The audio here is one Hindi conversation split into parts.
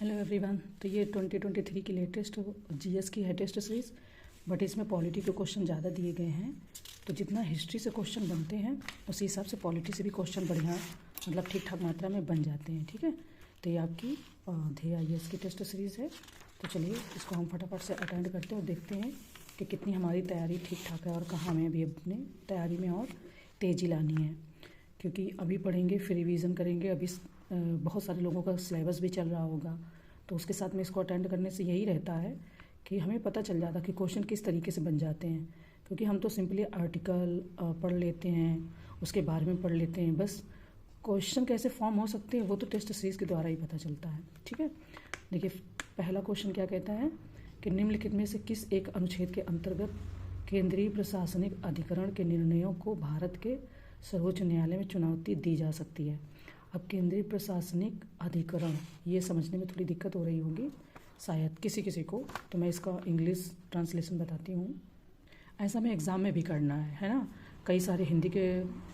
Hello everyone. तो ये 2023 की लेटेस्ट जीएस की है टेस्ट सीरीज़, बट इसमें पॉलिटी के क्वेश्चन ज़्यादा दिए गए हैं। तो जितना हिस्ट्री से क्वेश्चन बनते हैं उसी हिसाब से पॉलिटी से भी क्वेश्चन बढ़िया मतलब ठीक ठाक मात्रा में बन जाते हैं। ठीक है, तो ये आपकी ध्येय आईएएस की टेस्ट सीरीज़ है। तो चलिए इसको हम फटाफट से अटेंड करते हैं और देखते हैं कि कितनी हमारी तैयारी ठीक ठाक है और कहाँ हमें अभी अपनी तैयारी में और तेज़ी लानी है। क्योंकि अभी पढ़ेंगे फिर रिवीजन करेंगे। अभी बहुत सारे लोगों का सिलेबस भी चल रहा होगा, तो उसके साथ में इसको अटेंड करने से यही रहता है कि हमें पता चल जाता कि क्वेश्चन किस तरीके से बन जाते हैं। क्योंकि हम तो सिंपली आर्टिकल पढ़ लेते हैं, उसके बारे में पढ़ लेते हैं, बस क्वेश्चन कैसे फॉर्म हो सकते हैं वो तो टेस्ट सीरीज़ के द्वारा ही पता चलता है। ठीक है, देखिए पहला क्वेश्चन क्या कहता है कि निम्नलिखित में से किस एक अनुच्छेद के अंतर्गत केंद्रीय प्रशासनिक अधिकरण के निर्णयों को भारत के सर्वोच्च न्यायालय में चुनौती दी जा सकती है। अब केंद्रीय प्रशासनिक अधिकरण ये समझने में थोड़ी दिक्कत हो रही होगी शायद किसी किसी को, तो मैं इसका इंग्लिश ट्रांसलेशन बताती हूँ। ऐसा में एग्ज़ाम में भी करना है ना। कई सारे हिंदी के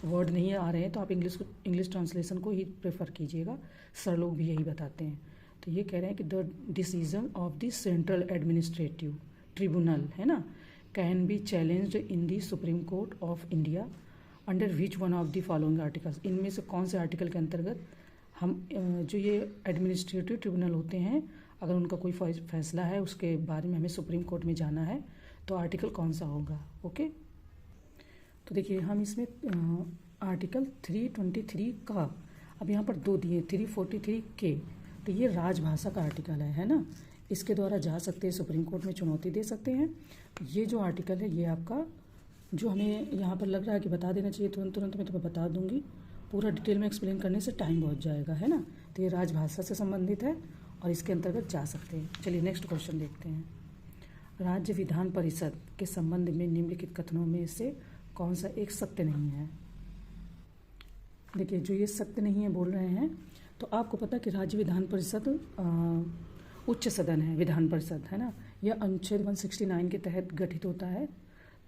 वर्ड नहीं आ रहे हैं तो आप इंग्लिश ट्रांसलेशन को ही प्रेफर कीजिएगा। सर लोग भी यही बताते हैं। तो ये कह रहे हैं कि the decision of the central administrative tribunal है ना can be challenged in the supreme court of India under which one of the following articles. इनमें से कौन से आर्टिकल के अंतर्गत हम जो ये एडमिनिस्ट्रेटिव ट्रिब्यूनल होते हैं, अगर उनका कोई फैसला है उसके बारे में हमें सुप्रीम कोर्ट में जाना है तो आर्टिकल कौन सा होगा। ओके, तो देखिए हम इसमें आर्टिकल 323 का अब यहाँ पर दो दिए 343 के, तो ये राजभाषा का आर्टिकल है ना। इसके द्वारा जा सकते हैं सुप्रीम कोर्ट में चुनौती दे सकते हैं। ये जो आर्टिकल है ये आपका जो हमें यहाँ पर लग रहा है कि बता देना चाहिए तुरंत मैं तुम्हें बता दूंगी। पूरा डिटेल में एक्सप्लेन करने से टाइम बहुत जाएगा है ना। तो ये राजभाषा से संबंधित है और इसके अंतर्गत जा सकते हैं। चलिए नेक्स्ट क्वेश्चन देखते हैं। राज्य विधान परिषद के संबंध में निम्नलिखित कथनों में से कौन सा एक सत्य नहीं है। देखिए जो ये सत्य नहीं है बोल रहे हैं, तो आपको पता कि राज्य विधान परिषद उच्च सदन है, विधान परिषद है ना। यह अनुच्छेद 169 के तहत गठित होता है।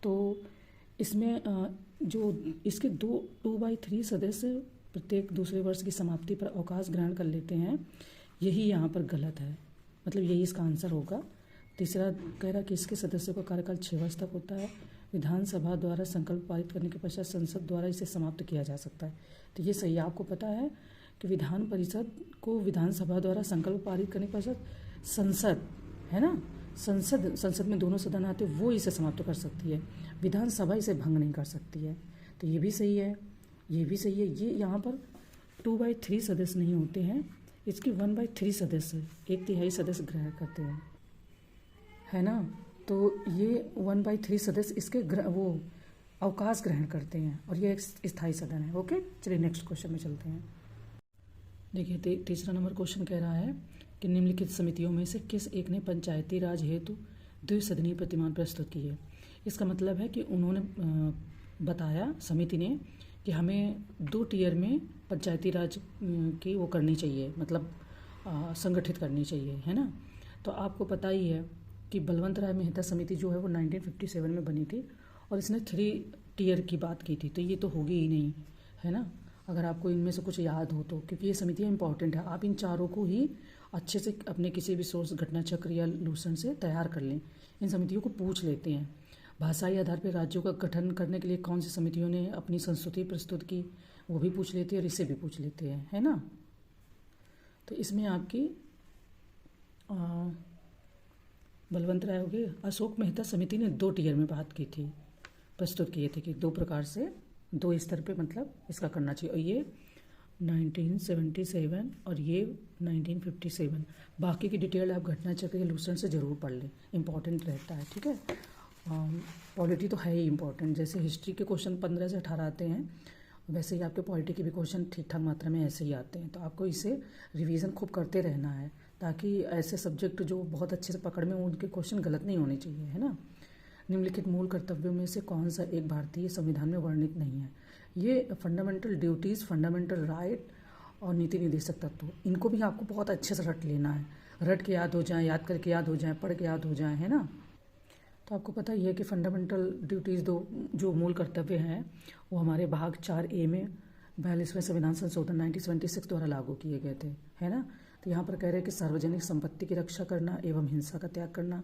तो इसमें जो इसके 2/3 सदस्य प्रत्येक दूसरे वर्ष की समाप्ति पर अवकाश ग्रहण कर लेते हैं, यही यहाँ पर गलत है। मतलब यही इसका आंसर होगा। तीसरा कह रहा कि इसके सदस्यों का कार्यकाल 6 वर्ष तक होता है। विधानसभा द्वारा संकल्प पारित करने के पश्चात संसद द्वारा इसे समाप्त किया जा सकता है। तो ये सही है। आपको पता है कि विधान परिषद को विधानसभा द्वारा संकल्प पारित करने के पश्चात संसद है ना, संसद में दोनों सदन आते वो इसे समाप्त कर सकती है। विधानसभा इसे भंग नहीं कर सकती है। तो ये भी सही है, ये भी सही है। ये यहाँ पर 2/3 सदस्य नहीं होते हैं, इसकी 1/3 सदस्य 1/3 सदस्य ग्रहण करते हैं है ना। तो ये 1/3 सदस्य इसके वो अवकाश ग्रहण करते हैं और ये एक स्थायी सदन है। ओके, चलिए नेक्स्ट क्वेश्चन में चलते हैं। देखिए तीसरा नंबर क्वेश्चन कह रहा है कि निम्नलिखित समितियों में से किस एक ने पंचायती राज हेतु द्विसदनीय प्रतिमान प्रस्तुत की है। इसका मतलब है कि उन्होंने बताया समिति ने कि हमें 2 टीयर में पंचायती राज की वो करनी चाहिए, मतलब संगठित करनी चाहिए है ना। तो आपको पता ही है कि बलवंत राय मेहता समिति जो है वो 1957 में बनी थी और इसने 3 टीयर की बात की थी। तो ये तो होगी ही नहीं है ना, अगर आपको इनमें से कुछ याद हो तो, क्योंकि ये समितियाँ इंपॉर्टेंट है। आप इन चारों को ही अच्छे से अपने किसी भी सोर्स घटना चक्र या लूसन से तैयार कर लें। इन समितियों को पूछ लेते हैं। भाषाई आधार पर राज्यों का गठन करने के लिए कौन सी समितियों ने अपनी संस्तुति प्रस्तुत की, वो भी पूछ लेते हैं और इसे भी पूछ लेते हैं है ना। तो इसमें आपकी बलवंत राय हो गए। अशोक मेहता समिति ने 2 टीयर में बात की थी, प्रस्तुत किए थे कि 2 प्रकार से 2 स्तर पे मतलब इसका करना चाहिए। और ये 1977 और ये 1957। बाकी की डिटेल आप घटना चक्र के लूसन से ज़रूर पढ़ लें, इंपॉर्टेंट रहता है। ठीक है, पॉलिटी तो है ही इंपॉर्टेंट। जैसे हिस्ट्री के क्वेश्चन 15 से 18 आते हैं, वैसे ही आपके पॉलिटी के भी क्वेश्चन ठीक ठाक मात्रा में ऐसे ही आते हैं। तो आपको इसे रिवीजन खूब करते रहना है ताकि ऐसे सब्जेक्ट जो बहुत अच्छे से पकड़ में उनके क्वेश्चन गलत नहीं होने चाहिए है ना। निम्नलिखित मूल कर्तव्यों में से कौन सा एक भारतीय संविधान में वर्णित नहीं है। ये फंडामेंटल ड्यूटीज़, फंडामेंटल राइट और नीति निर्देशक तत्व, इनको भी आपको बहुत अच्छे से रट लेना है। रट के याद हो जाए, याद करके याद हो जाए, पढ़ के याद हो जाए है ना। तो आपको पता ही है कि फंडामेंटल ड्यूटीज़ 2 जो मूल कर्तव्य हैं वो हमारे भाग 4A में 42वें संविधान संशोधन 1976 द्वारा लागू किए गए थे है ना। तो यहाँ पर कह रहे हैं कि सार्वजनिक संपत्ति की रक्षा करना एवं हिंसा का त्याग करना,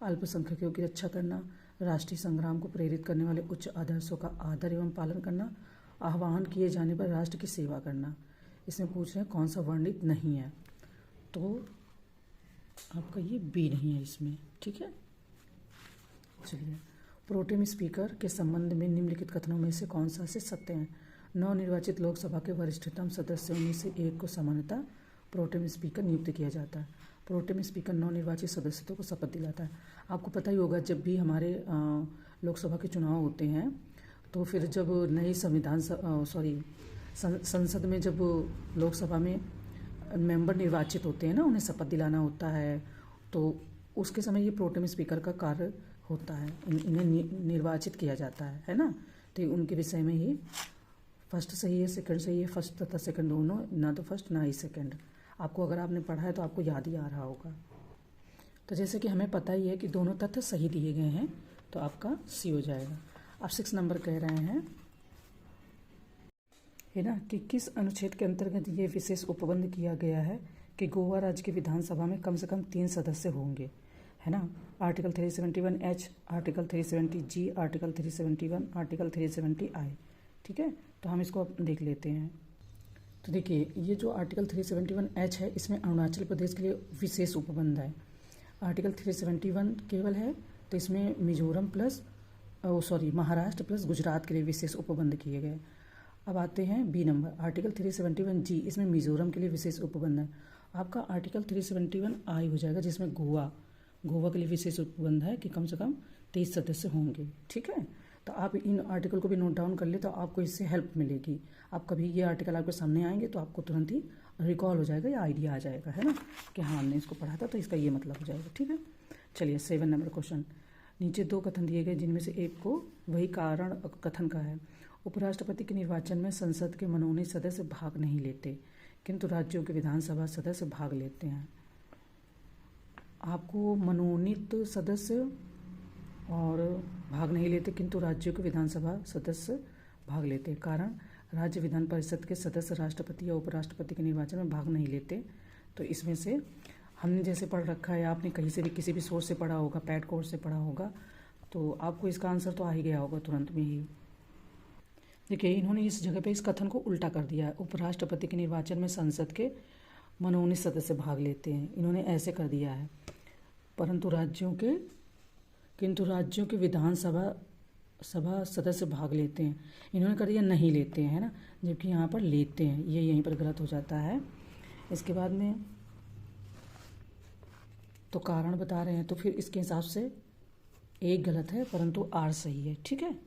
अल्पसंख्यकों की रक्षा करना, राष्ट्रीय संग्राम को प्रेरित करने वाले उच्च आदर्शों का आदर एवं पालन करना, आह्वान किए जाने पर राष्ट्र की सेवा करना। इसमें पूछ रहे हैं कौन सा वर्णित नहीं है, तो आपका ये बी नहीं है इसमें, ठीक है। चलिए, प्रोटेम स्पीकर के संबंध में निम्नलिखित कथनों में से कौन सा से सत्य है। नवनिर्वाचित लोकसभा के वरिष्ठतम सदस्यों में से एक को सामान्यतः प्रोटेम स्पीकर नियुक्त किया जाता है। प्रोटेम स्पीकर नवनिर्वाचित सदस्यों को शपथ दिलाता है। आपको पता ही होगा, जब भी हमारे लोकसभा के चुनाव होते हैं तो फिर जब नई संसद में जब लोकसभा में मेंबर निर्वाचित होते हैं ना, उन्हें शपथ दिलाना होता है, तो उसके समय ये प्रोटेम स्पीकर का कार्य होता है, इन्हें निर्वाचित किया जाता है ना। तो उनके विषय में ही फर्स्ट सही है, सेकंड सही है, फर्स्ट तथा सेकंड दोनों, ना तो फर्स्ट ना ही सेकंड। आपको अगर आपने पढ़ा है तो आपको याद ही आ रहा होगा। तो जैसे कि हमें पता ही है कि दोनों तथ्य सही दिए गए हैं, तो आपका सी हो जाएगा। अब 6 नंबर कह रहे हैं है ना कि किस अनुच्छेद के अंतर्गत ये विशेष उपबंध किया गया है कि गोवा राज्य की विधानसभा में कम से कम 3 सदस्य होंगे, है ना। Article 371H, article 370G, article 371, article 370I, ठीक है। तो हम इसको अब देख लेते हैं। तो देखिए, ये जो आर्टिकल 371H है, इसमें अरुणाचल प्रदेश के लिए विशेष उपबंध है। आर्टिकल 371 केवल है, तो इसमें मिजोरम प्लस महाराष्ट्र प्लस गुजरात के लिए विशेष उपबंध किए गए। अब आते हैं बी नंबर, आर्टिकल 371G, इसमें मिजोरम के लिए विशेष उपबंध है। आपका आर्टिकल 371I हो जाएगा, जिसमें गोवा के लिए विशेष उपबंध है कि कम से कम 23 सदस्य होंगे, ठीक है। तो आप इन आर्टिकल को भी नोट डाउन कर ले, तो आपको इससे हेल्प मिलेगी। आप कभी ये आर्टिकल आपके सामने आएंगे तो आपको तुरंत ही रिकॉल हो जाएगा या आइडिया आ जाएगा, है ना, कि हाँ हमने इसको पढ़ा था, तो इसका ये मतलब हो जाएगा, ठीक है। चलिए 7 नंबर क्वेश्चन। नीचे 2 कथन दिए गए, जिनमें से एक को वही कारण कथन का है। उपराष्ट्रपति के निर्वाचन में संसद के मनोनीत सदस्य भाग नहीं लेते, किंतु राज्यों के विधानसभा सदस्य भाग लेते हैं। आपको मनोनीत सदस्य और भाग नहीं लेते, किंतु राज्यों के विधानसभा सदस्य भाग लेते हैं। कारण, राज्य विधान परिषद के सदस्य राष्ट्रपति या उपराष्ट्रपति के निर्वाचन में भाग नहीं लेते। तो इसमें से हमने जैसे पढ़ रखा है, आपने कहीं से भी किसी भी सोर्स से पढ़ा होगा, पैड कोर्स से पढ़ा होगा, तो आपको इसका आंसर तो आ ही गया होगा तुरंत में ही। देखिए, इन्होंने इस जगह पे इस कथन को उल्टा कर दिया है। उपराष्ट्रपति के निर्वाचन में संसद के मनोनीत सदस्य भाग लेते हैं, इन्होंने ऐसे कर दिया है। किंतु राज्यों के विधानसभा सदस्य भाग लेते हैं, इन्होंने कर दिया नहीं लेते हैं, है ना, जबकि यहाँ पर लेते हैं, ये यहीं पर गलत हो जाता है। इसके बाद में तो कारण बता रहे हैं, तो फिर इसके हिसाब से एक गलत है परंतु आर सही है, ठीक है।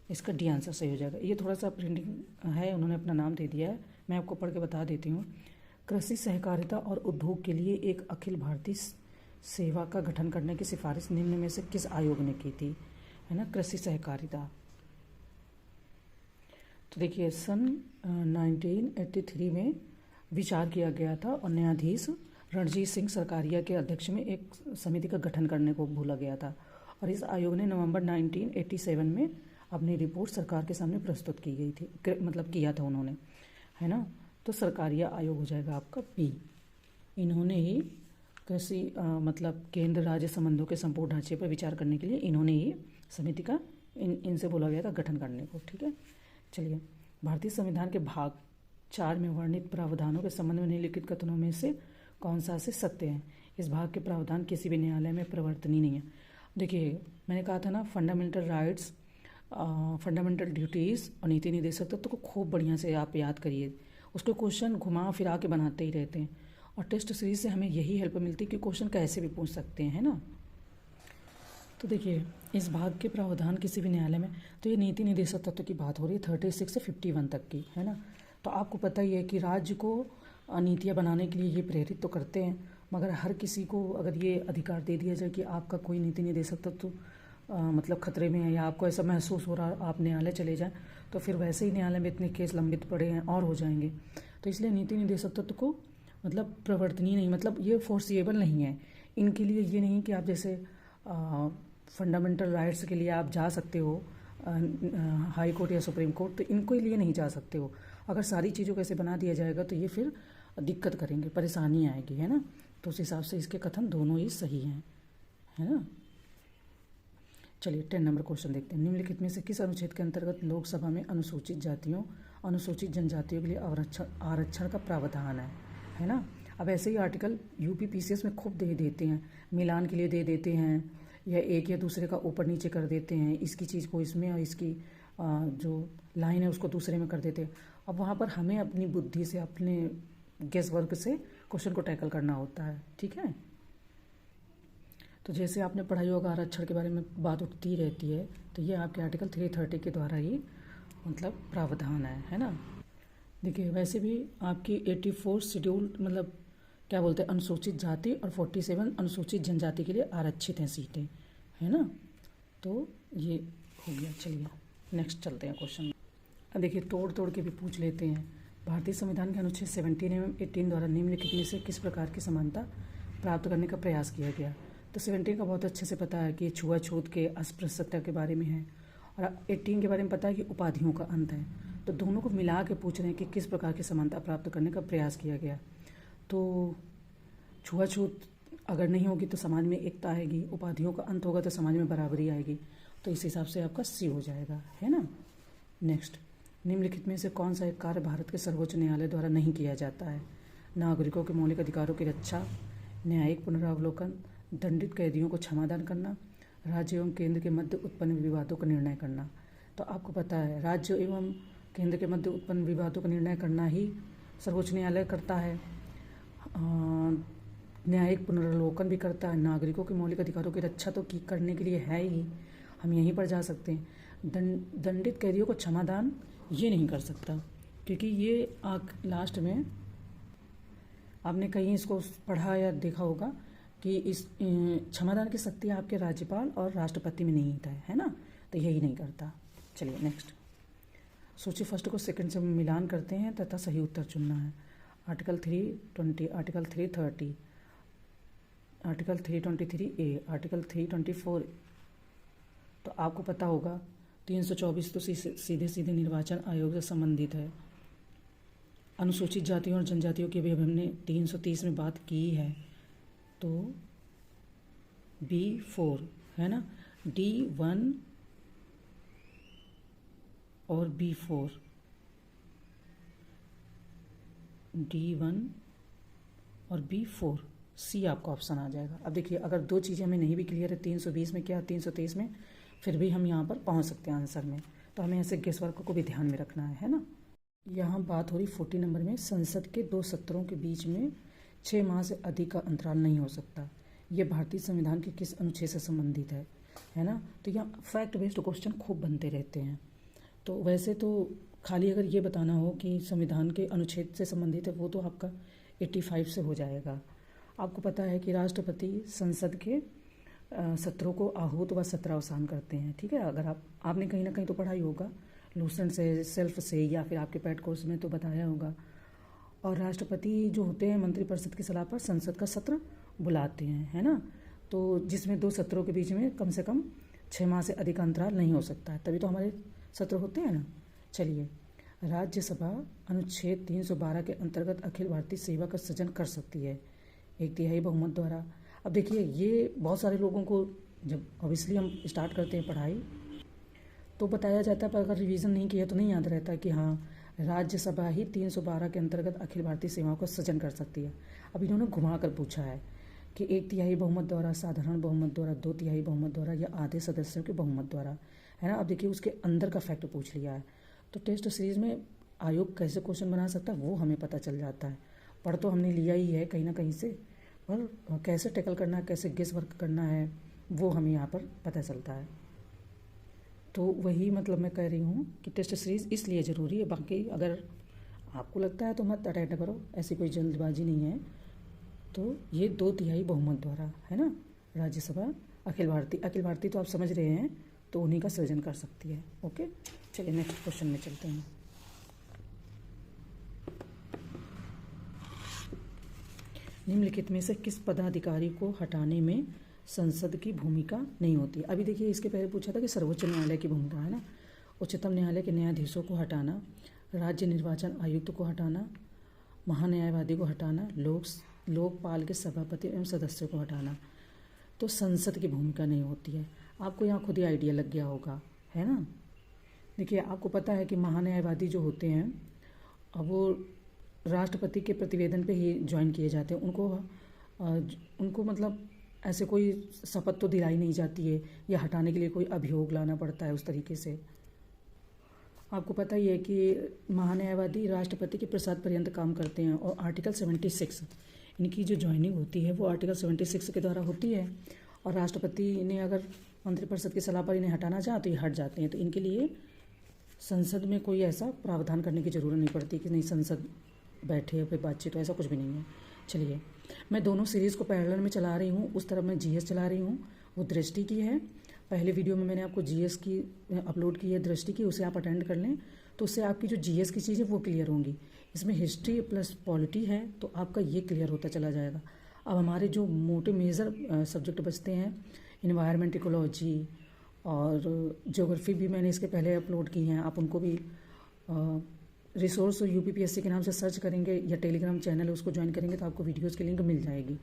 इसका डी आंसर सही हो जाएगा। ये थोड़ा सा प्रिंटिंग है, उन्होंने अपना नाम दे दिया है, मैं आपको पढ़ के बता देती हूँ। कृषि सहकारिता और उद्योग के लिए एक अखिल भारतीय सेवा का गठन करने की सिफारिश निम्न में से किस आयोग ने की थी, है ना, कृषि सहकारिता। तो देखिए, सन 1983 में विचार किया गया था और न्यायाधीश रणजीत सिंह सरकारिया के अध्यक्ष में एक समिति का गठन करने को बोला गया था, और इस आयोग ने नवंबर 1987 में अपनी रिपोर्ट सरकार के सामने प्रस्तुत की गई थी, मतलब किया था उन्होंने, है ना। तो सरकारिया आयोग हो जाएगा आपका बी। इन्होंने ही कृषि मतलब केंद्र राज्य संबंधों के संपूर्ण ढांचे पर विचार करने के लिए इन्होंने ही समिति का इनसे बोला गया था गठन करने को, ठीक है। चलिए, भारतीय संविधान के भाग 4 में वर्णित प्रावधानों के संबंध में निम्नलिखित कथनों में से कौन सा से सत्य है। इस भाग के प्रावधान किसी भी न्यायालय में परिवर्तनीय नहीं है। देखिए, मैंने कहा था ना, फंडामेंटल राइट्स, फंडामेंटल ड्यूटीज़ और नीति निर्देशक तत्व को खूब बढ़िया से आप याद करिए। उसके क्वेश्चन घुमा फिरा के बनाते ही रहते हैं, और टेस्ट सीरीज से हमें यही हेल्प मिलती है कि क्वेश्चन कैसे भी पूछ सकते हैं, है ना। तो देखिए, इस भाग के प्रावधान किसी भी न्यायालय में, तो ये नीति निर्देशक तत्व की बात हो रही है 36 से 51 तक की, है ना। तो आपको पता ही है कि राज्य को नीतियाँ बनाने के लिए ये प्रेरित तो करते हैं, मगर हर किसी को अगर ये अधिकार दे दिया जाए कि आपका कोई नीति निर्देशक तत्व मतलब खतरे में है, या आपको ऐसा महसूस हो रहा है आप न्यायालय चले जाएं, तो फिर वैसे ही न्यायालय में इतने केस लंबित पड़े हैं और हो जाएंगे। तो इसलिए नीति निर्देशक तत्व को मतलब प्रवर्तनीय नहीं, मतलब ये फोर्सिएबल नहीं है इनके लिए। ये नहीं कि आप जैसे फंडामेंटल राइट्स के लिए आप जा सकते हो हाई कोर्ट या सुप्रीम कोर्ट, तो इनको लिए नहीं जा सकते हो। अगर सारी चीज़ों को ऐसे बना दिया जाएगा तो ये फिर दिक्कत करेंगे, परेशानी आएगी, है ना। तो उस हिसाब से इसके कथन दोनों ही सही हैं, है ना। चलिए 10 नंबर क्वेश्चन देखते हैं। निम्नलिखित में से किस अनुच्छेद के अंतर्गत लोकसभा में अनुसूचित जातियों अनुसूचित जनजातियों के लिए आरक्षण का प्रावधान है ना। अब ऐसे ही आर्टिकल यूपी पीसीएस में खूब दे देते हैं, मिलान के लिए दे देते हैं, या एक या दूसरे का ऊपर नीचे कर देते हैं, इसकी चीज़ को इसमें और इसकी जो लाइन है उसको दूसरे में कर देते हैं। अब वहाँ पर हमें अपनी बुद्धि से, अपने गेस वर्क से क्वेश्चन को टैकल करना होता है, ठीक है। तो जैसे आपने पढ़ाई होगा आरक्षण के बारे में बात उठती रहती है, तो ये आपके आर्टिकल 330 के द्वारा ही मतलब प्रावधान है ना। देखिए वैसे भी आपकी 84 शेड्यूल मतलब क्या बोलते हैं अनुसूचित जाति और 47 अनुसूचित जनजाति के लिए आरक्षित हैं सीटें, है ना। तो ये हो गया। चलिए नेक्स्ट चलते हैं क्वेश्चन। अब देखिए तोड़ तोड़ के भी पूछ लेते हैं। भारतीय संविधान के अनुच्छेद 17 एवं 18 द्वारा निम्नलिखित में से किस प्रकार की समानता प्राप्त करने का प्रयास किया गया। तो 17 का बहुत अच्छे से पता है कि छुआछूत के अस्पृश्यता के बारे में है, और 18 के बारे में पता है कि उपाधियों का अंत है। तो दोनों को मिला के पूछ रहे हैं कि किस प्रकार की समानता प्राप्त करने का प्रयास किया गया। तो छुआछूत अगर नहीं होगी तो समाज में एकता आएगी, उपाधियों का अंत होगा तो समाज में बराबरी आएगी। तो इस हिसाब से आपका सी हो जाएगा, है ना। नेक्स्ट, निम्नलिखित में से कौन सा एक कार्य भारत के सर्वोच्च न्यायालय द्वारा नहीं किया जाता है। नागरिकों के मौलिक अधिकारों की रक्षा, न्यायिक पुनरावलोकन, दंडित कैदियों को क्षमादान करना, राज्य एवं केंद्र के मध्य उत्पन्न विवादों का निर्णय करना। तो आपको पता है राज्य एवं केंद्र के मध्य उत्पन्न विवादों का निर्णय करना ही सर्वोच्च न्यायालय करता है। न्यायिक पुनरावलोकन भी करता है, नागरिकों के मौलिक अधिकारों की रक्षा तो करने के लिए है ही, हम यहीं पर जा सकते हैं। दंडित कैदियों को क्षमादान ये नहीं कर सकता, क्योंकि ये लास्ट में आपने कहीं इसको पढ़ा या देखा होगा कि इस क्षमादान की शक्ति आपके राज्यपाल और राष्ट्रपति में नहीं है ना। तो यही नहीं करता। चलिए नेक्स्ट, सूची फर्स्ट को सेकंड से मिलान करते हैं तथा सही उत्तर चुनना है। Article 320, article 330, article 323A, article 324। तो आपको पता होगा 324 तो सीधे सीधे निर्वाचन आयोग से संबंधित है। अनुसूचित जातियों और जनजातियों की भी अभी हमने 330 में बात की है। तो B4 है ना, D1 और B4, D1 और B4, C आपका ऑप्शन आ जाएगा। अब देखिए अगर दो चीज़ें हमें नहीं भी क्लियर है 320 में क्या 323 में, फिर भी हम यहाँ पर पहुँच सकते हैं आंसर में। तो हमें ऐसे गेस वर्क को भी ध्यान में रखना है ना। यहाँ बात हो रही 40 नंबर में, संसद के 2 सत्रों के बीच में 6 माह से अधिक का अंतराल नहीं हो सकता। ये भारतीय संविधान के किस अनुच्छेद से संबंधित है ना। तो यहाँ फैक्ट बेस्ड क्वेश्चन खूब बनते रहते हैं। तो वैसे तो खाली अगर ये बताना हो कि संविधान के अनुच्छेद से संबंधित है, वो तो आपका 85 से हो जाएगा। आपको पता है कि राष्ट्रपति संसद के सत्रों को आहूत व सत्रावसान करते हैं, ठीक है। अगर आपने कहीं ना कहीं तो पढ़ा ही होगा, लूसेंट से, सेल्फ से, या फिर आपके पैड कोर्स में तो बताया होगा। और राष्ट्रपति जो होते हैं मंत्रिपरिषद की सलाह पर संसद का सत्र बुलाते हैं, है ना। तो जिसमें 2 सत्रों के बीच में कम से कम 6 माह से अधिक अंतराल नहीं हो सकता है, तभी तो हमारे सत्र होते हैं ना। चलिए, राज्यसभा अनुच्छेद 312 के अंतर्गत अखिल भारतीय सेवा का सृजन कर सकती है 1/3 बहुमत द्वारा। अब देखिए ये बहुत सारे लोगों को जब ऑब्वियसली हम स्टार्ट करते हैं पढ़ाई तो बताया जाता है, पर अगर रिवीजन नहीं किया तो नहीं याद रहता कि हाँ राज्यसभा ही 312 के अंतर्गत अखिल भारतीय सेवाओं का सृजन कर सकती है। अब इन्होंने घुमा कर पूछा है कि 1/3 बहुमत द्वारा, साधारण बहुमत द्वारा, 2/3 बहुमत द्वारा या आधे सदस्यों के बहुमत द्वारा, है ना। अब देखिए उसके अंदर का फैक्ट पूछ लिया है। तो टेस्ट सीरीज में आयोग कैसे क्वेश्चन बना सकता है वो हमें पता चल जाता है। पढ़ तो हमने लिया ही है कहीं ना कहीं से, पर कैसे टैकल करना है, कैसे गेस वर्क करना है, वो हमें यहाँ पर पता चलता है। तो वही मतलब मैं कह रही हूँ कि टेस्ट सीरीज़ इसलिए ज़रूरी है। बाकी अगर आपको लगता है तो मत अटेंड करो, ऐसी कोई जल्दबाजी नहीं है। तो ये 2/3 बहुमत द्वारा, है ना, राज्यसभा अखिल भारतीय तो आप समझ रहे हैं, तो उन्हीं का सृजन कर सकती है। ओके, चलिए नेक्स्ट क्वेश्चन में चलते हैं। निम्नलिखित में से किस पदाधिकारी को हटाने में संसद की भूमिका नहीं होती। अभी देखिए इसके पहले पूछा था कि सर्वोच्च न्यायालय की भूमिका, है ना। उच्चतम न्यायालय के न्यायाधीशों को हटाना, राज्य निर्वाचन आयुक्त को हटाना, महान्यायवादी को हटाना, लोकपाल के सभापति एवं सदस्यों को हटाना। तो संसद की भूमिका नहीं होती है। आपको यहाँ खुद ही आइडिया लग गया होगा, है ना। देखिए, आपको पता है कि महान्यायवादी जो होते हैं अब वो राष्ट्रपति के प्रतिवेदन पे ही ज्वाइन किए जाते हैं। उनको मतलब ऐसे कोई शपथ तो दिलाई नहीं जाती है या हटाने के लिए कोई अभियोग लाना पड़ता है उस तरीके से। आपको पता ही है कि महान्यायवादी राष्ट्रपति के प्रसाद पर्यंत काम करते हैं और आर्टिकल 76 इनकी जो ज्वाइनिंग होती है वो आर्टिकल 76 के द्वारा होती है। और राष्ट्रपति ने अगर मंत्रिपरिषद की सलाह पर इन्हें हटाना चाहे तो ये हट जाते हैं। तो इनके लिए संसद में कोई ऐसा प्रावधान करने की ज़रूरत नहीं पड़ती कि नहीं संसद बैठे या फिर बातचीत, तो ऐसा कुछ भी नहीं है। चलिए, मैं दोनों सीरीज़ को पैरेलल में चला रही हूँ। उस तरफ मैं जीएस चला रही हूँ, वो दृष्टि की है। पहले वीडियो में मैंने आपको जीएस की अपलोड की है, दृष्टि की, उसे आप अटेंड कर लें तो उससे आपकी जो जीएस की चीज़ है वो क्लियर होंगी। इसमें हिस्ट्री प्लस पॉलिटी है तो आपका ये क्लियर होता चला जाएगा। अब हमारे जो मोटे मेजर सब्जेक्ट बचते हैं, इन्वायरमेंट, इकोलॉजी और ज्योग्राफी भी मैंने इसके पहले अपलोड की हैं। आप उनको भी रिसोर्स यूपीपीएससी के नाम से सर्च करेंगे या टेलीग्राम चैनल है उसको ज्वाइन करेंगे तो आपको वीडियोज़ की लिंक मिल जाएगी।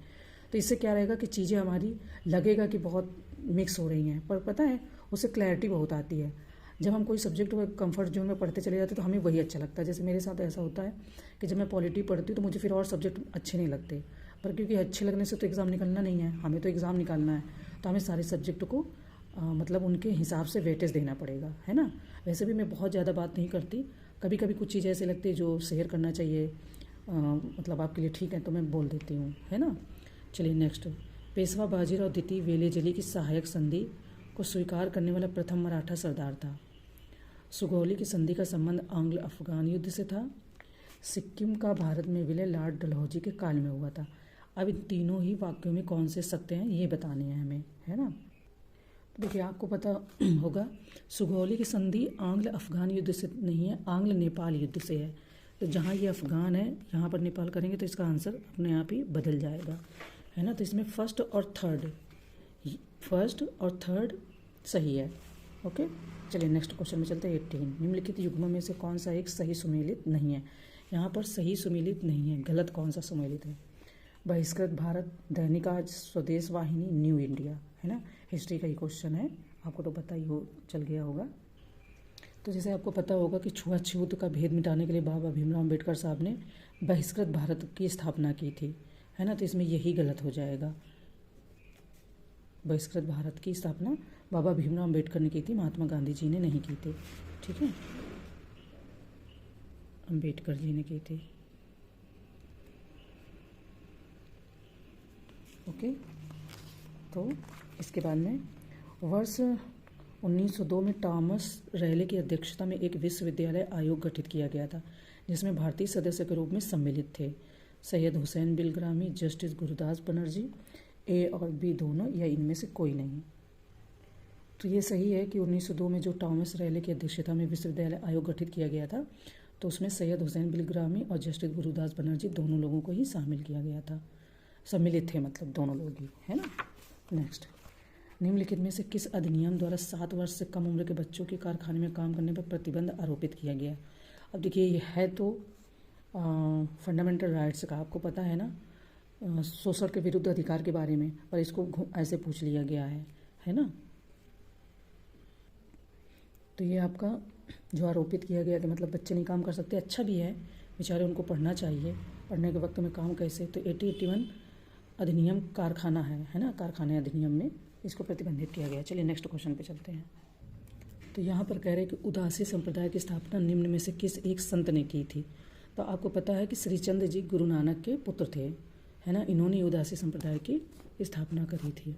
तो इससे क्या रहेगा कि चीज़ें हमारी लगेगा कि बहुत मिक्स हो रही हैं, पर पता है उससे क्लैरिटी बहुत आती है। जब हम कोई सब्जेक्ट कंफर्ट जोन में पढ़ते चले जाते हैं तो हमें वही अच्छा लगता है। जैसे मेरे साथ ऐसा होता है कि जब मैं पॉलिटी पढ़ती हूँ तो मुझे फिर और सब्जेक्ट अच्छे नहीं लगते, पर क्योंकि अच्छे लगने से तो एग्ज़ाम निकलना नहीं है, हमें तो एग्ज़ाम निकालना है, तो हमें सारे सब्जेक्ट को मतलब उनके हिसाब से वेटेज देना पड़ेगा, है ना। वैसे भी मैं बहुत ज़्यादा बात नहीं करती, कभी कभी कुछ चीज़ें ऐसे लगती है जो शेयर करना चाहिए, मतलब आपके लिए ठीक है तो मैं बोल देती हूँ, है ना। चलिए नेक्स्ट, पेशवा बाजीराव द्वितीय वेलेजली की सहायक संधि को स्वीकार करने वाला प्रथम मराठा सरदार था। सुगौली की संधि का संबंध आंग्ल अफगान युद्ध से था। सिक्किम का भारत में विलय लॉर्ड डलहौजी के काल में हुआ था। अब इन तीनों ही वाक्यों में कौन से सत्य हैं ये बताने हैं हमें, है ना। तो देखिए, आपको पता होगा सुगौली की संधि आंग्ल अफगान युद्ध से नहीं है, आंग्ल नेपाल युद्ध से है। तो जहाँ ये अफगान है यहाँ पर नेपाल करेंगे तो इसका आंसर अपने आप ही बदल जाएगा, है ना। तो इसमें फर्स्ट और थर्ड सही है। ओके, चलिए नेक्स्ट क्वेश्चन में चलते हैं। 18, निम्नलिखित युग्मों में से कौन सा एक सही सुमेलित नहीं है। यहाँ पर सही सुमेलित नहीं है, गलत कौन सा सुमेलित है। बहिष्कृत भारत, दैनिक आज, स्वदेश वाहिनी, न्यू इंडिया, है ना। हिस्ट्री का ही क्वेश्चन है, आपको तो पता ही चल गया होगा। तो जैसे आपको पता होगा कि छुआछूत का भेद मिटाने के लिए बाबा भीमराव अम्बेडकर साहब ने बहिष्कृत भारत की स्थापना की थी, है ना। तो इसमें यही गलत हो जाएगा। बहिष्कृत भारत की स्थापना बाबा भीमराव अम्बेडकर ने की थी, महात्मा गांधी जी ने नहीं की थी, ठीक है, अम्बेडकर जी ने की थी। ओके, तो इसके बाद में वर्ष 1902 में टॉमस रैले की अध्यक्षता में एक विश्वविद्यालय आयोग गठित किया गया था जिसमें भारतीय सदस्य के रूप में सम्मिलित थे सैयद हुसैन बिलग्रामी, जस्टिस गुरुदास बनर्जी, ए और बी दोनों या इनमें से कोई नहीं। तो ये सही है कि 1902 में जो टॉमस रैले की अध्यक्षता में विश्वविद्यालय आयोग गठित किया गया था तो उसमें सैयद हुसैन बिलग्रामी और जस्टिस गुरुदास बनर्जी दोनों लोगों को ही शामिल किया गया था, सम्मिलित थे मतलब दोनों लोग ही, है ना। नेक्स्ट, निम्नलिखित में से किस अधिनियम द्वारा 7 वर्ष से कम उम्र के बच्चों के कारखाने में काम करने पर प्रतिबंध आरोपित किया गया। अब देखिए, ये है तो फंडामेंटल राइट्स का, आपको पता है ना, शोषण के विरुद्ध अधिकार के बारे में, पर इसको ऐसे पूछ लिया गया है ना। तो ये आपका जो आरोपित किया गया कि मतलब बच्चे नहीं काम कर सकते, अच्छा भी है, बेचारे उनको पढ़ना चाहिए, पढ़ने के वक्त में काम कैसे। तो 8081 अधिनियम कारखाना है ना, कारखाने अधिनियम में इसको प्रतिबंधित किया गया। चलिए नेक्स्ट क्वेश्चन पे चलते हैं। तो यहाँ पर कह रहे हैं कि उदासी संप्रदाय की स्थापना निम्न में से किस एक संत ने की थी। तो आपको पता है कि श्रीचंद जी गुरु नानक के पुत्र थे, है ना, इन्होंने उदासी संप्रदाय की स्थापना करी थी।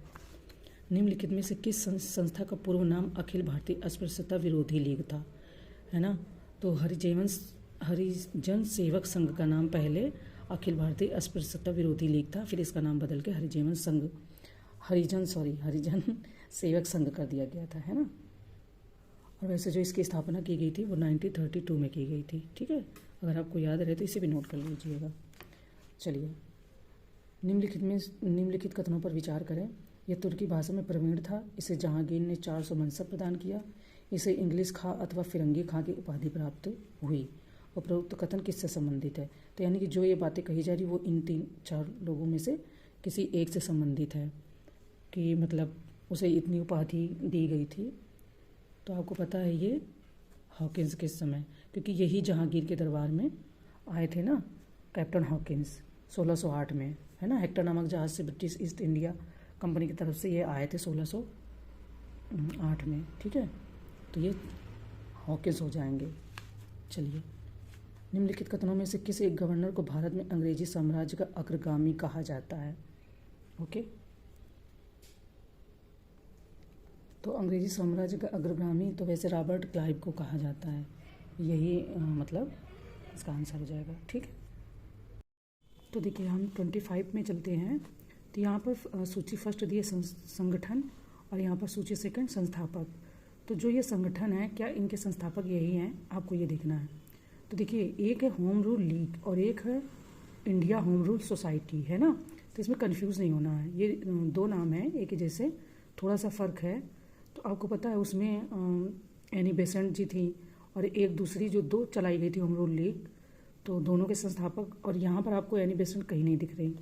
निम्नलिखित में से किस संस्था का पूर्व नाम अखिल भारतीय अस्पृश्यता विरोधी लीग था, है ना। तो हरिजन सेवक संघ का नाम पहले अखिल भारतीय अस्पृश्यता विरोधी लीग था, फिर इसका नाम बदल के हरिजन सेवक संघ कर दिया गया था, है ना। और वैसे जो इसकी स्थापना की गई थी वो 1932 में की गई थी, ठीक है, अगर आपको याद रहे तो इसे भी नोट कर लीजिएगा। चलिए, निम्नलिखित कथनों पर विचार करें। यह तुर्की भाषा में प्रवीण था, इसे जहांगीर ने 400 मनसब प्रदान किया, इसे इंग्लिश खां अथवा फिरंगी खां की उपाधि प्राप्त हुई, उपरोक्त कथन किससे संबंधित है। तो यानी कि जो ये बातें कही जा रही वो इन 3-4 लोगों में से किसी एक से संबंधित है, कि मतलब उसे इतनी उपाधि दी गई थी। तो आपको पता है ये हॉकिंस किस समय, क्योंकि यही जहांगीर के दरबार में आए थे ना कैप्टन हॉकिंस 1608 में, है ना। हेक्टर नामक जहाज़ से ब्रिटिश ईस्ट इंडिया कंपनी की तरफ से ये आए थे 1608 में, ठीक है। तो ये हॉकिंस हो जाएंगे। चलिए, निम्नलिखित कथनों में से किस एक गवर्नर को भारत में अंग्रेजी साम्राज्य का अग्रगामी कहा जाता है। ओके, तो अंग्रेजी साम्राज्य का अग्रगामी तो वैसे रॉबर्ट क्लाइव को कहा जाता है, यही मतलब इसका आंसर हो जाएगा, ठीक है। तो देखिए हम 25 में चलते हैं। तो यहाँ पर सूची फर्स्ट दी है संगठन, और यहाँ पर सूची सेकंड संस्थापक। तो जो ये संगठन है, क्या इनके संस्थापक यही हैं, आपको ये देखना है। तो देखिए, एक है होम रूल लीग और एक है इंडिया होम रूल सोसाइटी, है ना। तो इसमें कंफ्यूज नहीं होना है, ये 2 नाम है एक ही जैसे, थोड़ा सा फ़र्क है। तो आपको पता है उसमें एनी बेसेंट जी थी, और एक दूसरी जो 2 चलाई गई थी होम रूल लीग, तो दोनों के संस्थापक। और यहाँ पर आपको एनी बेसेंट कहीं नहीं दिख रही,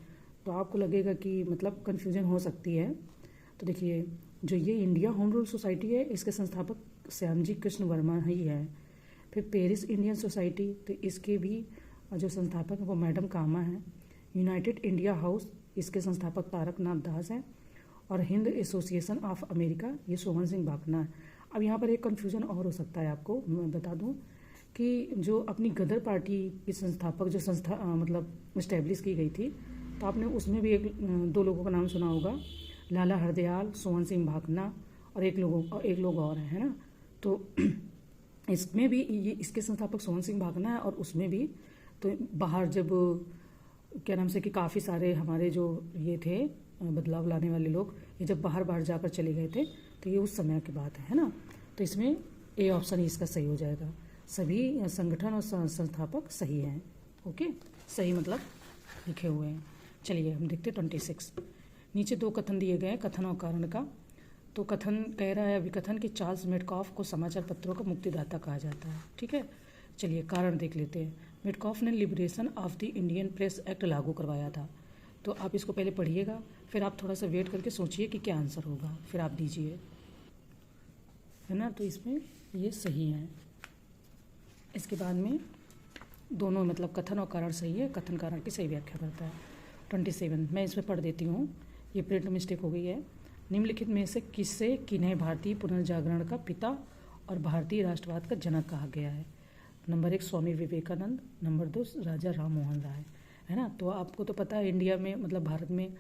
तो आपको लगेगा कि मतलब कन्फ्यूजन हो सकती है। तो देखिए, जो ये इंडिया होम रूल सोसाइटी है, इसके संस्थापक श्यामजी कृष्ण वर्मा ही है। फिर पेरिस इंडियन सोसाइटी, तो इसके भी जो संस्थापक है वो मैडम कामा है। यूनाइटेड इंडिया हाउस, इसके संस्थापक तारक नाथ दास हैं। और हिंद एसोसिएशन ऑफ अमेरिका, ये सोहन सिंह भाभना है। अब यहाँ पर एक कन्फ्यूजन और हो सकता है, आपको मैं बता दूँ कि जो अपनी गदर पार्टी की संस्थापक जो संस्था मतलब इस्टेब्लिश की गई थी, तो आपने उसमें भी 2 लोगों का नाम सुना होगा, लाला हरदयाल, सोहन सिंह भाभना, और एक लोग और हैं, है ना। तो इसमें भी ये इसके संस्थापक सोहन सिंह भाभना है, और उसमें भी तो बाहर जब क्या नाम से कि काफ़ी सारे हमारे जो ये थे बदलाव लाने वाले लोग, ये जब बाहर जाकर चले गए थे, तो ये उस समय की बात है ना। तो इसमें ए ऑप्शन ही इसका सही हो जाएगा। सभी संगठन और संस्थापक सही हैं। ओके, सही मतलब लिखे हुए हैं। चलिए हम देखते हैं 26। नीचे 2 कथन दिए गए हैं कथन और कारण का। तो कथन कह रहा है अभिकथन कि चार्ल्स मेडकॉफ को समाचार पत्रों का मुक्तिदाता कहा जाता है, ठीक है। चलिए कारण देख लेते हैं। मेडकॉफ ने liberation of the Indian press act लागू करवाया था। तो आप इसको पहले पढ़िएगा, फिर आप थोड़ा सा वेट करके सोचिए कि क्या आंसर होगा, फिर आप दीजिए, है ना। तो इसमें ये सही है। इसके बाद में दोनों मतलब कथन और कारण सही है, कथन कारण की सही व्याख्या करता है। 27 मैं इसमें पढ़ देती हूँ, ये प्रिंट मिस्टेक हो गई है। निम्नलिखित में से किसे किन्हें भारतीय पुनर्जागरण का पिता और भारतीय राष्ट्रवाद का जनक कहा गया है। नंबर 1 स्वामी विवेकानंद, नंबर 2 राजा राम मोहन राय, है ना। तो आपको तो पता है इंडिया में मतलब भारत में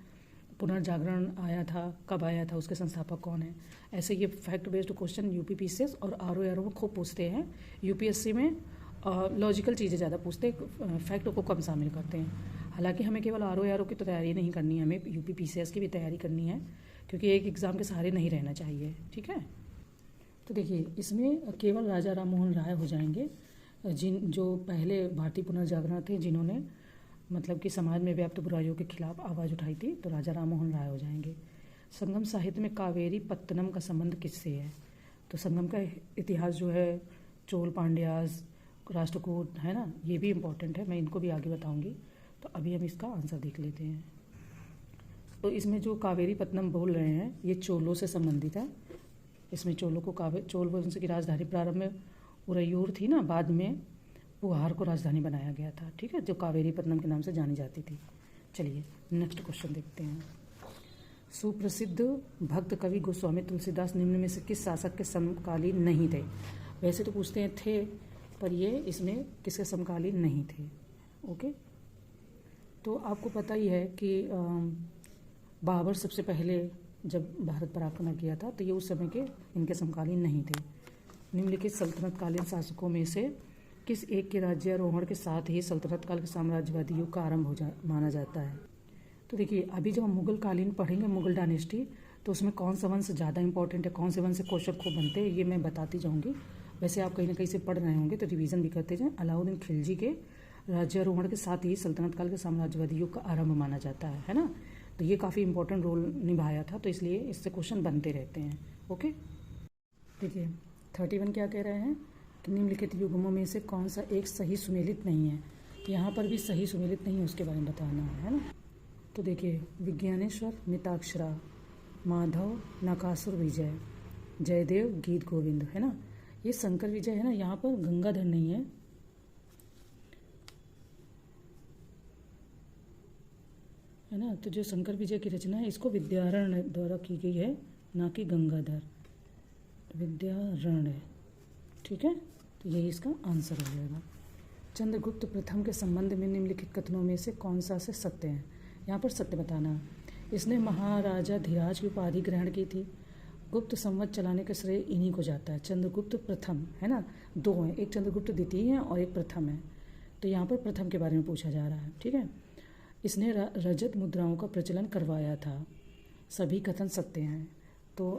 पुनर्जागरण आया था, कब आया था, उसके संस्थापक कौन है। ऐसे ये फैक्ट बेस्ड क्वेश्चन यूपीपीसीएस और आरओ में खूब पूछते हैं। यूपीएससी में लॉजिकल चीज़ें ज़्यादा पूछते हैं, फैक्ट को कम शामिल करते हैं। हालांकि हमें केवल आरओ की तो तैयारी नहीं करनी है, हमें यूपीपीसीएस की भी तैयारी करनी है, क्योंकि एक एग्ज़ाम के सहारे नहीं रहना चाहिए, ठीक है। तो देखिए इसमें केवल राजा राम मोहन राय हो जाएंगे, जो पहले भारतीय पुनर्जागरण थे, जिन्होंने मतलब कि समाज में व्याप्त बुराइयों के खिलाफ आवाज़ उठाई थी, तो राजा राम मोहन राय हो जाएंगे। संगम साहित्य में कावेरी पत्तनम का संबंध किससे है। तो संगम का इतिहास जो है चोल पांड्यास राष्ट्रकूट, है ना, ये भी इम्पोर्टेंट है, मैं इनको भी आगे बताऊंगी। तो अभी हम इसका आंसर देख लेते हैं। तो इसमें जो कावेरी पत्तनम बोल रहे हैं ये चोलों से संबंधित है। इसमें चोलों को चोल वंश की राजधानी प्रारंभ में उरैयूर थी ना, बाद में पुहार को राजधानी बनाया गया था, ठीक है, जो कावेरी पत्तनम के नाम से जानी जाती थी। चलिए नेक्स्ट क्वेश्चन देखते हैं। सुप्रसिद्ध भक्त कवि गोस्वामी तुलसीदास निम्न में से किस शासक के समकालीन नहीं थे। वैसे तो पूछते हैं थे, पर ये इसमें किसके समकालीन नहीं थे। ओके, तो आपको पता ही है कि बाबर सबसे पहले जब भारत पर आक्रमण किया था, तो ये उस समय के इनके समकालीन नहीं थे। निम्नलिखित सल्तनतकालीन शासकों में से किस एक के राज्यारोहण के साथ ही सल्तनत काल के साम्राज्यवादी युग का आरंभ माना जाता है। तो देखिए अभी जब हम मुगल कालीन पढ़ेंगे, मुगल डायनेस्टी, तो उसमें कौन सा वंश ज़्यादा इंपॉर्टेंट है, कौन से वंश से क्वेश्चन खूब बनते हैं, ये मैं बताती जाऊँगी। वैसे आप कहीं ना कहीं से पढ़ रहे होंगे तो रिवीजन भी करते जाएं। अलाउद्दीन खिलजी के राज्यारोहण के साथ ही सल्तनत काल के साम्राज्यवादी युग का आरंभ माना जाता है ना। तो ये काफ़ी इंपॉर्टेंट रोल निभाया था, तो इसलिए इससे क्वेश्चन बनते रहते हैं। ओके, देखिए 31 क्या कह रहे हैं, कि निम्नलिखित युग्मों में से कौन सा एक सही सुमेलित नहीं है। तो यहाँ पर भी सही सुमेलित नहीं है, उसके बारे में बताना है ना। तो देखिए, विज्ञानेश्वर, मिताक्षरा, माधव, नकासुर विजय, जयदेव, गीत गोविंद, है ना। ये शंकर विजय है ना, यहाँ पर गंगाधर नहीं है ना। तो जो शंकर विजय की रचना है इसको विद्यारण्य द्वारा की गई है, ना कि गंगाधर, विद्यारण्य, ठीक है। तो यही इसका आंसर हो जाएगा। चंद्रगुप्त प्रथम के संबंध में निम्नलिखित कथनों में से कौन सा से सत्य है। यहाँ पर सत्य बताना। इसने महाराजा धीराज की उपाधि ग्रहण की थी। गुप्त संवत चलाने का श्रेय इन्हीं को जाता है। चंद्रगुप्त प्रथम, है ना, दो हैं, एक चंद्रगुप्त द्वितीय है और एक प्रथम है। तो यहाँ पर प्रथम के बारे में पूछा जा रहा है, ठीक है। इसने रजत मुद्राओं का प्रचलन करवाया था। सभी कथन सत्य हैं। तो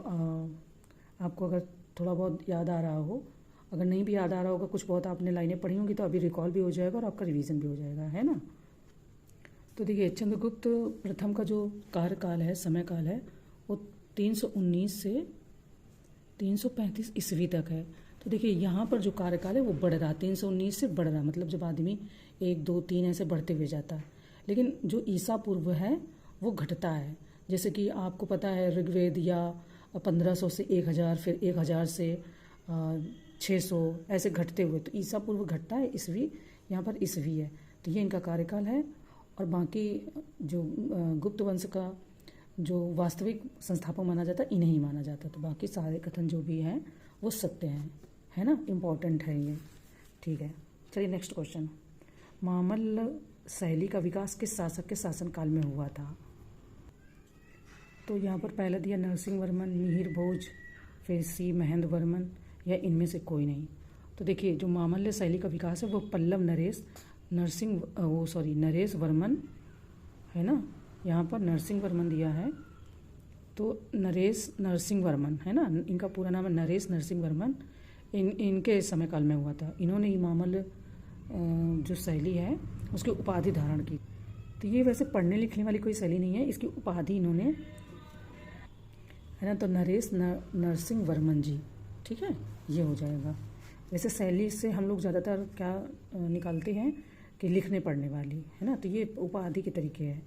आपको अगर थोड़ा बहुत याद आ रहा हो, अगर नहीं भी याद आ रहा होगा, कुछ बहुत आपने लाइनें पढ़ी होंगी, तो अभी रिकॉल भी हो जाएगा और आपका रिवीजन भी हो जाएगा, है ना। तो देखिए, चंद्रगुप्त प्रथम का जो कार्यकाल है, समय काल है, वो 319 से 335 ईस्वी तक है। तो देखिए, यहाँ पर जो कार्यकाल है वो बढ़ रहा, 319 से बढ़ रहा, मतलब जब आदमी 1 2 3 ऐसे बढ़ते हुए जाता है। लेकिन जो ईसा पूर्व है वो घटता है। जैसे कि आपको पता है, ऋग्वेद या 1500 से 1000, फिर 1000 से 600 ऐसे घटते हुए, तो ईसा पूर्व घटता है, ईस्वी यहाँ पर ईस्वी है। तो ये इनका कार्यकाल है। और बाकी जो गुप्त वंश का जो वास्तविक संस्थापक माना जाता है, इन्हें ही माना जाता है। तो बाकी सारे कथन जो भी हैं वो सत्य हैं, है ना, इम्पॉर्टेंट है ये, ठीक है। चलिए नेक्स्ट क्वेश्चन। मामल्ल शैली का विकास किस शासक के शासनकाल में हुआ था। तो यहाँ पर पहला दिया नरसिंह वर्मन, मिहिर भोज, फिर सी महेंद्र वर्मन, या इनमें से कोई नहीं। तो देखिए, जो मामल्य शैली का विकास है वो पल्लव नरेश वर्मन, है ना। यहाँ पर नरसिंह वर्मन दिया है, तो नरेश नरसिंह वर्मन, है ना, इनका पूरा नाम है नरेश नरसिंह वर्मन। इनके समय काल में हुआ था। इन्होंने ही मामल्य जो शैली है उसकी उपाधि धारण की। तो ये वैसे पढ़ने लिखने वाली कोई शैली नहीं है, इसकी उपाधि इन्होंने, है ना। तो नरेश नरसिंह वर्मन जी, ठीक है, ये हो जाएगा। वैसे शैली से हम लोग ज़्यादातर क्या निकालते हैं कि लिखने पढ़ने वाली, है ना। तो ये उपाधि के तरीके हैं।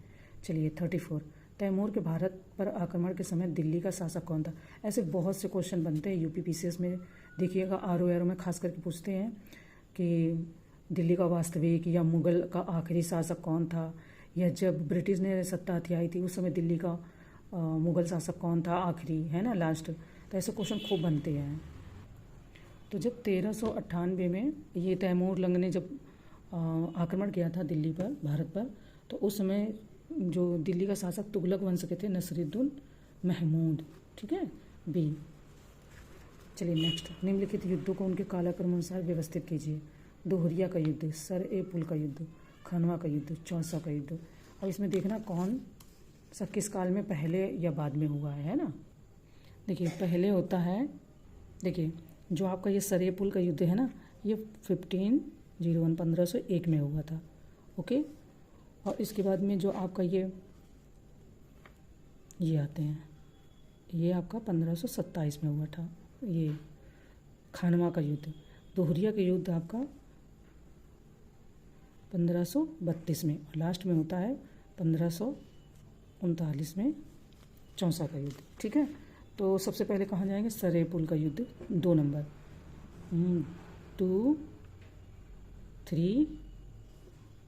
चलिए 34, तैमूर के भारत पर आक्रमण के समय दिल्ली का शासक कौन था। ऐसे बहुत से क्वेश्चन बनते हैं यूपीपीसीएस में, देखिएगा आरओ में खास करके पूछते हैं कि दिल्ली का वास्तविक या मुगल का आखिरी शासक कौन था, या जब ब्रिटिश ने सत्ता हथियाई थी उस समय दिल्ली का मुगल शासक कौन था आखिरी, है ना, लास्ट। तो ऐसे क्वेश्चन खूब बनते हैं। तो जब 1398 में ये तैमूर लंग ने जब आक्रमण किया था दिल्ली पर, भारत पर, तो उस समय जो दिल्ली का शासक तुगलक वंश के थे, नसरुद्दीन महमूद, ठीक है, बी। चलिए नेक्स्ट। निम्नलिखित युद्धों को उनके कालक्रम अनुसार व्यवस्थित कीजिए। दोहरिया का युद्ध, सर ए पुल का युद्ध, खनवा का युद्ध, चौसा का युद्ध। और इसमें देखना कौन सा किस काल में पहले या बाद में हुआ है ना। देखिए, पहले होता है, देखिए जो आपका ये सर ए पुल का युद्ध है ना, ये 1501 में हुआ था, ओके। और इसके बाद में जो आपका ये आते हैं, ये आपका 1527 में हुआ था, ये खानवा का युद्ध। दोहरिया का युद्ध आपका 1532 में, और लास्ट में होता है 1539 में चौसा का युद्ध, ठीक है। तो सबसे पहले कहाँ जाएंगे, सर ए पुल का युद्ध 2 नंबर, 2 3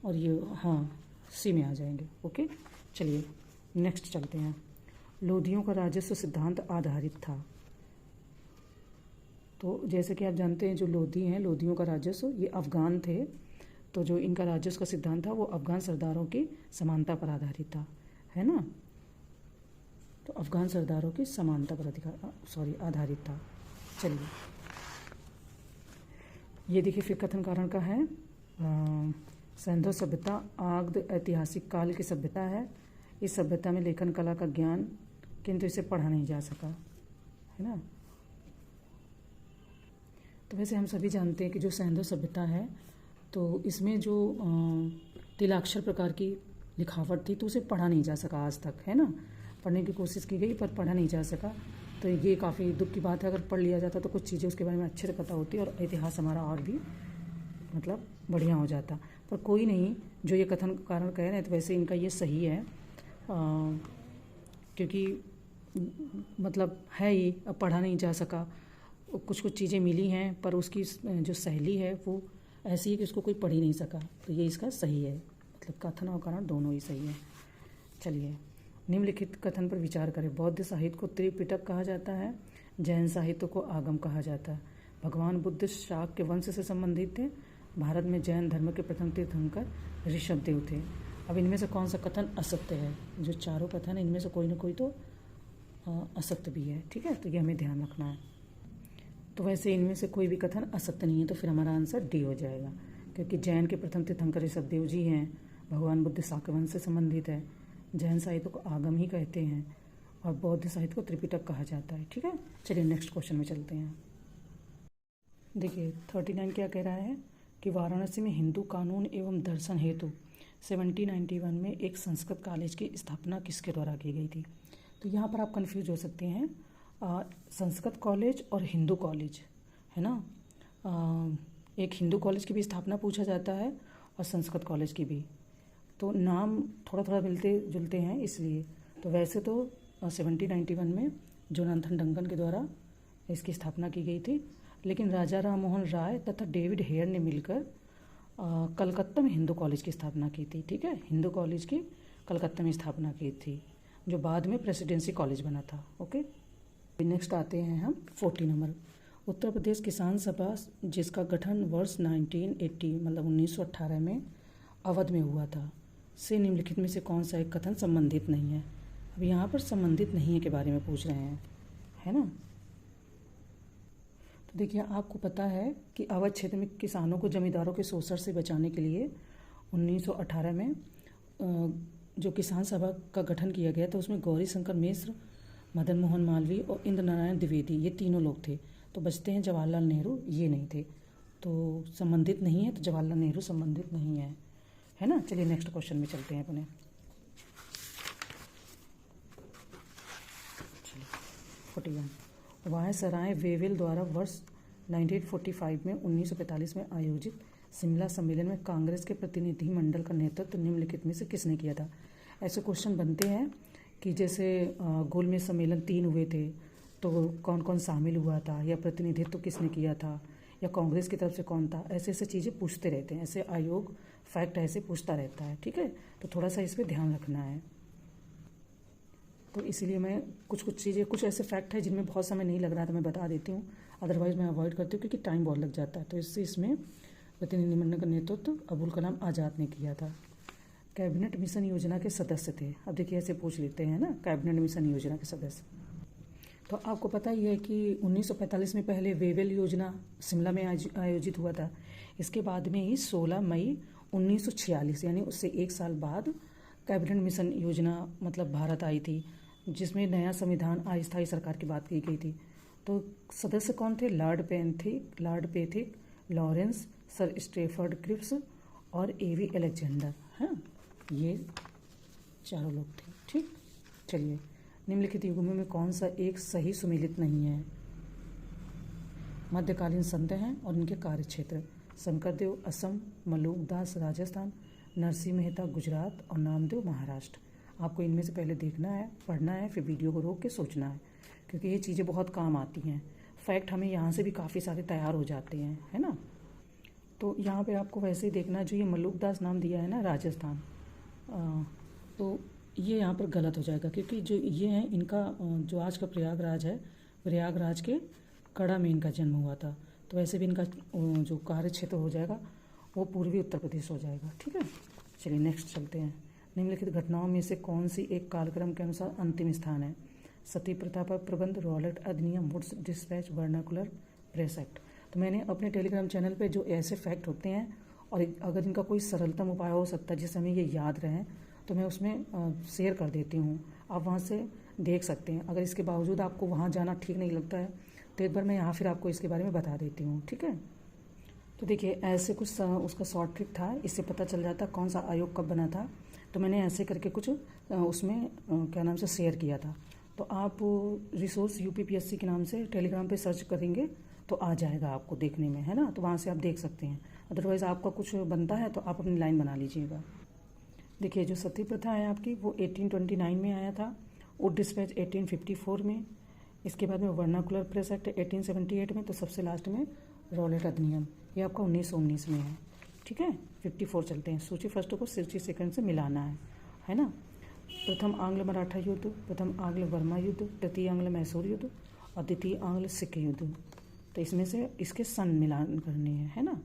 और ये हाँ सी में आ जाएंगे, ओके। चलिए नेक्स्ट चलते हैं। लोधियों का राजस्व सिद्धांत आधारित था। तो जैसे कि आप जानते हैं, जो लोधी हैं, लोधियों का राजस्व, ये अफ़गान थे। तो जो इनका राजस्व का सिद्धांत था वो अफ़गान सरदारों की समानता पर आधारित था, है ना। तो अफ़गान सरदारों की समानता पर आधारित था। चलिए ये देखिए, फिर कथन कारण का है। सिंधु सभ्यता आग्द ऐतिहासिक काल की सभ्यता है। इस सभ्यता में लेखन कला का ज्ञान, किंतु इसे पढ़ा नहीं जा सका, है ना। तो वैसे हम सभी जानते हैं कि जो सिंधु सभ्यता है, तो इसमें जो तिलाक्षर प्रकार की लिखावट थी, तो उसे पढ़ा नहीं जा सका आज तक, है ना। पढ़ने की कोशिश की गई पर पढ़ा नहीं जा सका। तो ये काफ़ी दुख की बात है। अगर पढ़ लिया जाता तो कुछ चीज़ें उसके बारे में अच्छे से पता होती और इतिहास हमारा और भी मतलब बढ़िया हो जाता। पर कोई नहीं, जो ये कथन कारण कह रहे हैं तो वैसे इनका ये सही है, क्योंकि मतलब है ही, अब पढ़ा नहीं जा सका, कुछ कुछ चीज़ें मिली हैं पर उसकी जो शैली है वो ऐसी है कि उसको कोई पढ़ ही नहीं सका। तो ये इसका सही है, मतलब कथन और कारण दोनों ही सही है। चलिए, निम्नलिखित कथन पर विचार करें। बौद्ध साहित्य को त्रिपिटक कहा जाता है, जैन साहित्य को आगम कहा जाता है। भगवान बुद्ध शाक्य वंश से संबंधित थे। भारत में जैन धर्म के प्रथम तीर्थंकर ऋषभदेव थे। अब इनमें से कौन सा कथन असत्य है? जो चारों कथन है इनमें से कोई ना कोई तो असत्य भी है, ठीक है, तो ये हमें ध्यान रखना है। तो वैसे इनमें से कोई भी कथन असत्य नहीं है, तो फिर हमारा आंसर डी हो जाएगा, क्योंकि जैन के प्रथम तीर्थंकर ऋषभदेव जी हैं। भगवान बुद्ध शाक्य वंश से संबंधित है। जैन साहित्य को आगम ही कहते हैं और बौद्ध साहित्य को त्रिपिटक कहा जाता है, ठीक है। चलिए नेक्स्ट क्वेश्चन में चलते हैं। देखिए 39 क्या कह रहा है कि वाराणसी में हिंदू कानून एवं दर्शन हेतु 1791 में एक संस्कृत कॉलेज की स्थापना किसके द्वारा की गई थी? तो यहाँ पर आप कंफ्यूज हो सकते हैं, संस्कृत कॉलेज और हिंदू कॉलेज है ना। एक हिंदू कॉलेज की भी स्थापना पूछा जाता है और संस्कृत कॉलेज की भी, तो नाम थोड़ा थोड़ा मिलते जुलते हैं इसलिए। तो वैसे तो 1791 में जोनाथन डंकन के द्वारा इसकी स्थापना की गई थी, लेकिन राजा राम मोहन राय तथा डेविड हेयर ने मिलकर कलकत्ता में हिंदू कॉलेज की स्थापना की थी, ठीक है। हिंदू कॉलेज की कलकत्ता में स्थापना की थी, जो बाद में प्रेसिडेंसी कॉलेज बना था, ओके। नेक्स्ट आते हैं हम 40 नंबर। उत्तर प्रदेश किसान सभा, जिसका गठन वर्ष 1980 मतलब 1918 में अवध में हुआ था, से निम्नलिखित में से कौन सा एक कथन संबंधित नहीं है? अब यहाँ पर संबंधित नहीं है के बारे में पूछ रहे हैं, है ना। तो देखिए, आपको पता है कि अवध क्षेत्र में किसानों को जमींदारों के शोषण से बचाने के लिए 1918 में जो किसान सभा का गठन किया गया था, उसमें गौरी शंकर मिश्र, मदन मोहन मालवीय और इंद्र नारायण द्विवेदी, ये तीनों लोग थे। तो बचते हैं जवाहरलाल नेहरू, ये नहीं थे, तो संबंधित नहीं है, तो जवाहरलाल नेहरू संबंधित नहीं है ना। चलिए नेक्स्ट क्वेश्चन में चलते हैं अपने। 41 वायसराय वेवेल द्वारा वर्ष 1945 में 1945 में आयोजित शिमला सम्मेलन में कांग्रेस के प्रतिनिधि मंडल का नेतृत्व निम्नलिखित में से किसने किया था? ऐसे क्वेश्चन बनते हैं कि जैसे गोलमेज सम्मेलन 3 हुए थे, तो कौन कौन शामिल हुआ था, या प्रतिनिधित्व किसने किया था, या कांग्रेस की तरफ से कौन था, ऐसे ऐसे चीज़ें पूछते रहते हैं। ऐसे आयोग फैक्ट ऐसे पूछता रहता है, ठीक है। तो थोड़ा सा इस पर ध्यान रखना है। तो इसीलिए मैं कुछ चीज़ें, कुछ ऐसे फैक्ट है जिनमें बहुत समय नहीं लग रहा था, मैं बता देती हूँ, अदरवाइज़ मैं अवॉइड करती हूँ क्योंकि टाइम बहुत लग जाता है। तो इसमें प्रतिनिधिमंडल का नेतृत्व अबुल कलाम आज़ाद ने किया था। कैबिनेट मिशन योजना के सदस्य थे। अब देखिए ऐसे पूछ लेते हैं ना, कैबिनेट मिशन योजना के सदस्य। तो आपको पता ही है कि 1945 में पहले वेवेल योजना शिमला में आयोजित हुआ था। इसके बाद में ही 16 मई 1946 यानी उससे 1 साल बाद कैबिनेट मिशन योजना मतलब भारत आई थी, जिसमें नया संविधान अस्थायी सरकार की बात की गई थी। तो सदस्य कौन थे? Lord Pethick, Lawrence, sir Stafford Cripps और एवी अलेक्जेंडर, हाँ, ये चारों लोग थे, ठीक। चलिए, निम्नलिखित युगों में कौन सा एक सही सुमेलित नहीं है? मध्यकालीन संत हैं और इनके कार्य क्षेत्र: शंकरदेव असम, मलुकदास राजस्थान, नरसिंह मेहता गुजरात और नामदेव महाराष्ट्र। आपको इनमें से पहले देखना है, पढ़ना है, फिर वीडियो को रोक के सोचना है, क्योंकि ये चीज़ें बहुत काम आती हैं। फैक्ट हमें यहाँ से भी काफ़ी सारे तैयार हो जाते हैं, है ना। तो यहाँ पे आपको वैसे ही देखना, जो ये मलुकदास नाम दिया है ना राजस्थान, तो ये यहाँ पर गलत हो जाएगा, क्योंकि जो ये हैं इनका जो आज का प्रयागराज है, प्रयागराज के कड़ा में इनका जन्म हुआ था। तो वैसे भी इनका जो कार्य क्षेत्र हो जाएगा वो पूर्वी उत्तर प्रदेश हो जाएगा, ठीक है। चलिए नेक्स्ट चलते हैं। निम्नलिखित घटनाओं में से कौन सी एक कालक्रम के अनुसार अंतिम स्थान है? सती प्रथा पर प्रतिबंध, रॉलेट अधिनियम, Wood's despatch, vernacular press act. तो मैंने अपने टेलीग्राम चैनल पे जो ऐसे फैक्ट होते हैं और अगर इनका कोई सरलतम उपाय हो सकता है जिससे हमें ये याद रहें, तो मैं उसमें शेयर कर देती हूँ, आप वहाँ से देख सकते हैं। अगर इसके बावजूद आपको वहाँ जाना ठीक नहीं लगता है तो एक बार मैं यहाँ फिर आपको इसके बारे में बता देती हूँ, ठीक है। तो देखिए ऐसे कुछ उसका शॉर्ट ट्रिक था, इससे पता चल जाता कौन सा आयोग कब बना था। तो मैंने ऐसे करके कुछ उसमें क्या नाम से शेयर किया था। तो तो आप रिसोर्स यूपीपीएससी के नाम से टेलीग्राम पे सर्च करेंगे तो आ जाएगा आपको देखने में, है ना। तो वहाँ से आप देख सकते हैं। अदरवाइज़ आपका कुछ बनता है तो आप अपनी लाइन बना लीजिएगा। देखिए जो सती प्रथा है आपकी वो 1829 में आया था, वुड डिस्पैच 1854 में, इसके बाद में वर्नाकुलर प्रेस एक्ट 1878 में, तो सबसे लास्ट में रॉलेट अधिनियम ये आपका 1919 में है। ठीक है, 54 चलते हैं। सूची फर्स्ट को सूची सेकंड से मिलाना है ना। प्रथम आंग्ल मराठा युद्ध, प्रथम आंग्ल वर्मा युद्ध, तृतीय आंग्ल मैसूर युद्ध और द्वितीय आंग्ल सिख युद्ध। तो इसमें से इसके सन मिलान करने हैं, है ना।